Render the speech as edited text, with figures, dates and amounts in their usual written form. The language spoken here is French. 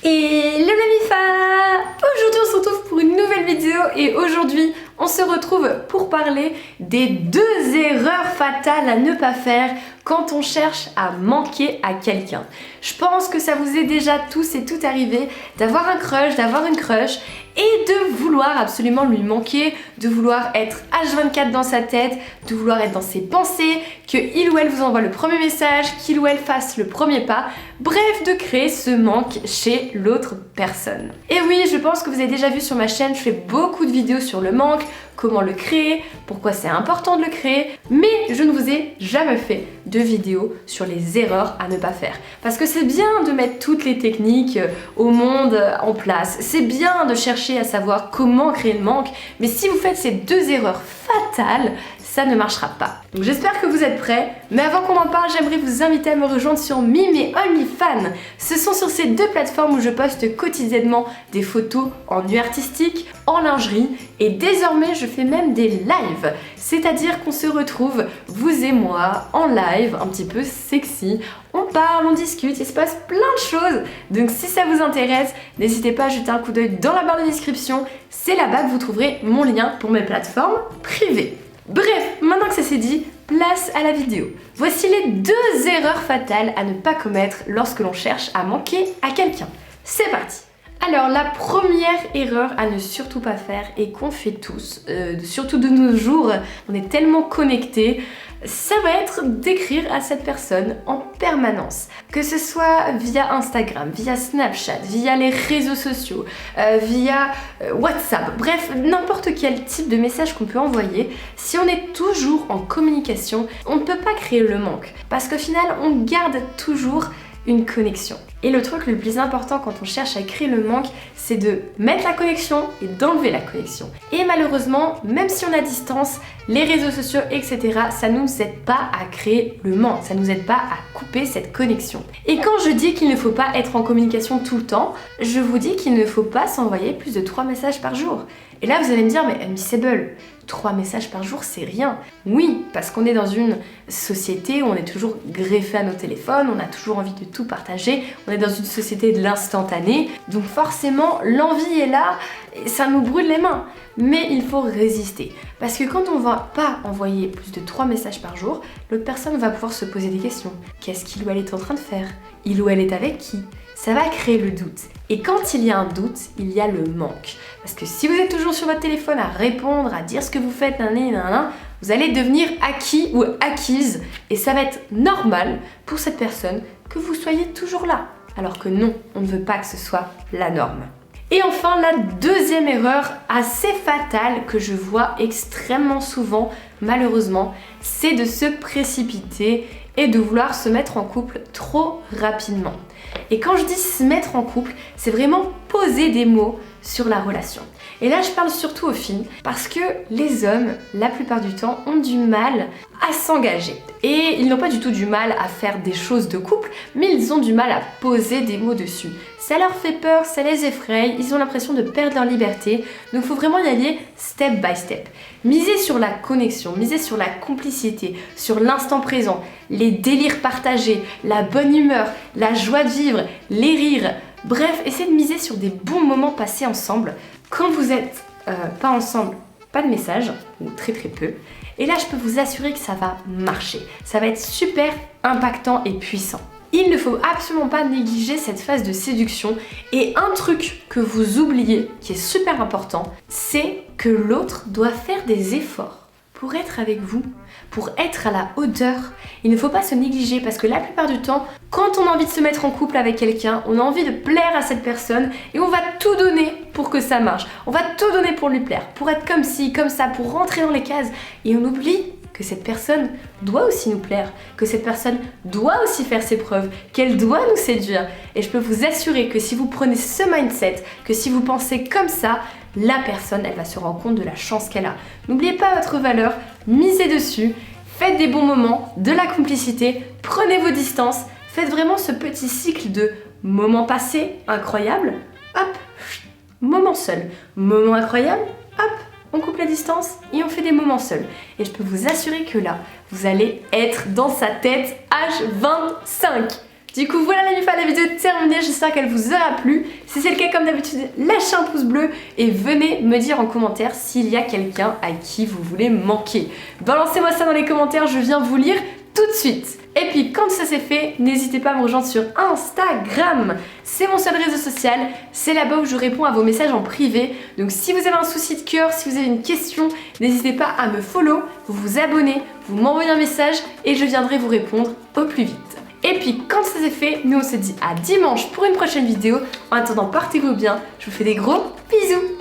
Et le Mamifa! Aujourd'hui on se retrouve pour une nouvelle vidéo et aujourd'hui on se retrouve pour parler des 2 erreurs fatales à ne pas faire quand on cherche à manquer à quelqu'un. Je pense que ça vous est déjà tous et toutes arrivé d'avoir un crush, d'avoir une crush et de vouloir absolument lui manquer, de vouloir être H24 dans sa tête, de vouloir être dans ses pensées, qu'il ou elle vous envoie le premier message, qu'il ou elle fasse le premier pas, bref, de créer ce manque chez l'autre personne. Et oui, je pense que vous avez déjà vu sur ma chaîne, je fais beaucoup de vidéos sur le manque, comment le créer, pourquoi c'est important de le créer, mais je ne vous ai jamais fait de vidéo sur les erreurs à ne pas faire. Parce que c'est bien de mettre toutes les techniques au monde en place, c'est bien de chercher à savoir comment créer le manque, mais si vous faites ces 2 erreurs fatales, ça ne marchera pas. Donc j'espère que vous êtes prêts, mais avant qu'on en parle, j'aimerais vous inviter à me rejoindre sur Mime et OnlyFans. Ce sont sur ces 2 plateformes où je poste quotidiennement des photos en nu artistique, en lingerie, et désormais je fais même des lives. C'est-à-dire qu'on se retrouve, vous et moi, en live, un petit peu sexy. On parle, on discute, il se passe plein de choses. Donc si ça vous intéresse, n'hésitez pas à jeter un coup d'œil dans la barre de description. C'est là-bas que vous trouverez mon lien pour mes plateformes privées. Bref, maintenant que ça c'est dit, place à la vidéo. Voici les 2 erreurs fatales à ne pas commettre lorsque l'on cherche à manquer à quelqu'un. C'est parti! Alors la première erreur à ne surtout pas faire et qu'on fait tous, surtout de nos jours, on est tellement connectés, ça va être d'écrire à cette personne en permanence. Que ce soit via Instagram, via Snapchat, via les réseaux sociaux, via WhatsApp, bref, n'importe quel type de message qu'on peut envoyer, si on est toujours en communication, on ne peut pas créer le manque. Parce qu'au final, on garde toujours une connexion. Et le truc le plus important quand on cherche à créer le manque, c'est de mettre la connexion et d'enlever la connexion. Et malheureusement, même si on a distance, les réseaux sociaux, etc., ça ne nous aide pas à créer le manque, ça ne nous aide pas à couper cette connexion. Et quand je dis qu'il ne faut pas être en communication tout le temps, je vous dis qu'il ne faut pas s'envoyer plus de 3 messages par jour. Et là, vous allez me dire, mais Miss Able, 3 messages par jour, c'est rien. Oui, parce qu'on est dans une société où on est toujours greffé à nos téléphones, on a toujours envie de tout partager, on est dans une société de l'instantané, donc forcément, l'envie est là, et ça nous brûle les mains. Mais il faut résister. Parce que quand on va pas envoyer plus de 3 messages par jour, l'autre personne va pouvoir se poser des questions. Qu'est-ce qu'il ou elle est en train de faire? Il ou elle est avec qui? Ça va créer le doute. Et quand il y a un doute, il y a le manque. Parce que si vous êtes toujours sur votre téléphone à répondre, à dire ce que vous faites, vous allez devenir acquis ou acquise. Et ça va être normal pour cette personne que vous soyez toujours là. Alors que non, on ne veut pas que ce soit la norme. Et enfin, la 2e erreur assez fatale que je vois extrêmement souvent, malheureusement, c'est de se précipiter et de vouloir se mettre en couple trop rapidement. Et quand je dis se mettre en couple, c'est vraiment poser des mots sur la relation. Et là, je parle surtout aux filles, parce que les hommes, la plupart du temps, ont du mal à s'engager. Et ils n'ont pas du tout du mal à faire des choses de couple, mais ils ont du mal à poser des mots dessus. Ça leur fait peur, ça les effraie, ils ont l'impression de perdre leur liberté, donc il faut vraiment y aller step by step. Misez sur la connexion, misez sur la complicité, sur l'instant présent, les délires partagés, la bonne humeur, la joie de vivre, les rires. Bref, essayez de miser sur des bons moments passés ensemble. Quand vous êtes pas ensemble, pas de message, ou très peu. Et là, je peux vous assurer que ça va marcher. Ça va être super impactant et puissant. Il ne faut absolument pas négliger cette phase de séduction. Et un truc que vous oubliez, qui est super important, c'est que l'autre doit faire des efforts pour être avec vous, pour être à la hauteur. Il ne faut pas se négliger parce que la plupart du temps, quand on a envie de se mettre en couple avec quelqu'un, on a envie de plaire à cette personne et on va tout donner pour que ça marche. On va tout donner pour lui plaire, pour être comme ci, comme ça, pour rentrer dans les cases. Et on oublie que cette personne doit aussi nous plaire, que cette personne doit aussi faire ses preuves, qu'elle doit nous séduire. Et je peux vous assurer que si vous prenez ce mindset, que si vous pensez comme ça, la personne, elle va se rendre compte de la chance qu'elle a. N'oubliez pas votre valeur, misez dessus, faites des bons moments, de la complicité, prenez vos distances, faites vraiment ce petit cycle de moments passés, incroyables, hop, moment seul, moment incroyable, hop, on coupe la distance et on fait des moments seuls. Et je peux vous assurer que là, vous allez être dans sa tête H25. Du coup voilà la MIFA, la vidéo est terminée, j'espère qu'elle vous aura plu. Si c'est le cas, comme d'habitude, lâchez un pouce bleu et venez me dire en commentaire s'il y a quelqu'un à qui vous voulez manquer. Balancez-moi ça dans les commentaires, je viens vous lire tout de suite. Et puis quand ça c'est fait, n'hésitez pas à me rejoindre sur Instagram. C'est mon seul réseau social, c'est là-bas où je réponds à vos messages en privé. Donc si vous avez un souci de cœur, si vous avez une question, n'hésitez pas à me follow, vous abonner, vous m'envoyer un message et je viendrai vous répondre au plus vite. Et puis quand ça c'est fait, nous on se dit à dimanche pour une prochaine vidéo. En attendant, portez-vous bien, je vous fais des gros bisous.